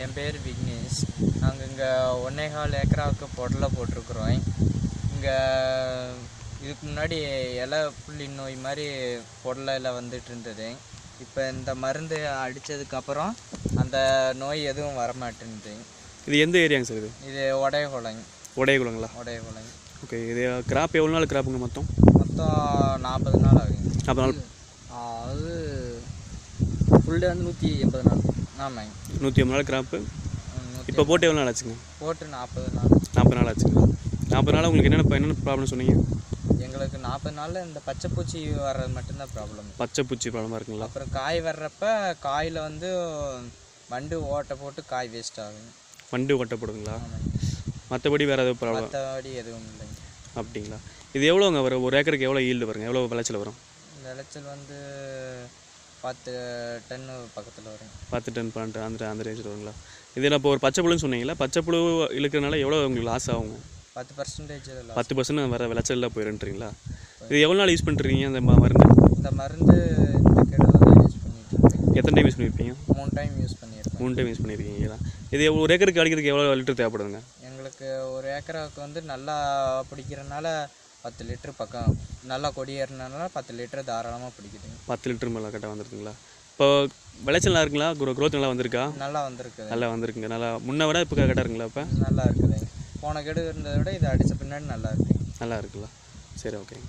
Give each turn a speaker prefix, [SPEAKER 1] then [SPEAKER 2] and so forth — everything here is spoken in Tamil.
[SPEAKER 1] என் பேர் விக்னேஷ். நாங்கள் இங்கே 1.25 ஏக்கராவுக்கு பொடலை போட்டிருக்குறோம். இங்கே இதுக்கு முன்னாடி இலை புள்ளி நோய் மாதிரி பொடலையில் வந்துட்டு இருந்தது. இப்போ இந்த மருந்து அடித்ததுக்கப்புறம் அந்த நோய் எதுவும் வரமாட்டேங்குது.
[SPEAKER 2] இது எந்த ஏரியாங்க சார்?
[SPEAKER 1] இது உடையகுளங்க.
[SPEAKER 2] உடையகுளங்களா?
[SPEAKER 1] உடையகுளங்க.
[SPEAKER 2] ஓகே. இது கிராப் எவ்வளோ நாள் கிராப்புங்க? மொத்தம்
[SPEAKER 1] 40 நாள் ஆகுங்க.
[SPEAKER 2] 40 நாள்.
[SPEAKER 1] அது ஃபுல் டே வந்து 180 நாள். ஆமாங்க,
[SPEAKER 2] 180 நாள் கிராப்பு. இப்போ போட்டு எவ்வளோ நாள் ஆச்சுங்க?
[SPEAKER 1] போட்டு 40 நாள்.
[SPEAKER 2] 40 நாள் ஆச்சுங்களா? 40 நாள் உங்களுக்கு என்னென்ன ப்ராப்ளம் சொன்னீங்க?
[SPEAKER 1] எங்களுக்கு 40 நாளில் இந்த பச்சைப்பூச்சி வர்றது மட்டும்தான் ப்ராப்ளம்.
[SPEAKER 2] பச்சைப்பூச்சி ப்ராப்ளமாக இருக்குங்களா?
[SPEAKER 1] அப்புறம் காய் வர்றப்ப காயில் வந்து வண்டு ஓட்டை போட்டு காய் வேஸ்ட் ஆகுங்க.
[SPEAKER 2] வண்டு ஓட்டை போடுங்களா? மற்றபடி வேறு எதுவும் ப்ராப்ளம்?
[SPEAKER 1] மற்றபடி எதுவும் இல்லைங்க.
[SPEAKER 2] அப்படிங்களா? இது எவ்வளோங்க வரும்? ஒரு ஏக்கருக்கு எவ்வளோ ஈல்டு வருங்க? எவ்வளோ விளைச்சல் வரும்?
[SPEAKER 1] விளைச்சல் வந்து 10 டன் பக்கத்தில் வரும்.
[SPEAKER 2] 10 டன் 12 அந்த ரேஞ்சில் வருங்களா? இதில் இப்போ ஒரு பச்சை புழுன்னு சொன்னீங்களா? பச்சை புழு இழுக்கிறதுனால எவ்வளோ உங்களுக்கு லாஸ் ஆகுங்க?
[SPEAKER 1] 10%
[SPEAKER 2] 10% வர விளைச்சலில் போயிருன்றீங்களா? இது எவ்வளோ நாள் யூஸ் பண்ணுறீங்க அந்த மருந்து?
[SPEAKER 1] இந்த மருந்து இந்த கிடல தான் யூஸ் பண்ணிட்டு இருக்கேன்.
[SPEAKER 2] எத்தனை டைம் யூஸ் பண்ணியிருப்பீங்க?
[SPEAKER 1] 3 டைம் யூஸ் பண்ணியிருக்கேன்.
[SPEAKER 2] 3 டைம் யூஸ் பண்ணியிருக்கீங்களா? இது ஒரு ஏக்கருக்கு அடிக்கிறதுக்கு எவ்வளோ லிட்டர் தேவைப்படுதுங்க?
[SPEAKER 1] எங்களுக்கு ஒரு ஏக்கராவுக்கு வந்து நல்லா பிடிக்கிறனால 10 லிட்டரு பக்கம், நல்லா கொடி ஏறினால 10 லிட்டரு தாராளமாக பிடிக்குதுங்க.
[SPEAKER 2] 10 லிட்டர் மேலே கரெக்டாக வந்துருக்குங்களா? இப்போ விளைச்சல் நல்லா இருக்குங்களா? க்ரோத் நல்லா வந்திருக்கா?
[SPEAKER 1] நல்லா வந்திருக்குது.
[SPEAKER 2] நல்லா வந்திருக்குங்க. நல்லா முன்ன விட இப்போ கரெக்டாக இருக்குங்களா? இப்போ
[SPEAKER 1] நல்லா இருக்குதுங்க. போன கெடு இருந்ததை விட இதை அடித்த பின்னாடி நல்லா இருக்குங்க.
[SPEAKER 2] நல்லா இருக்குங்களா? சரி, ஓகேங்க.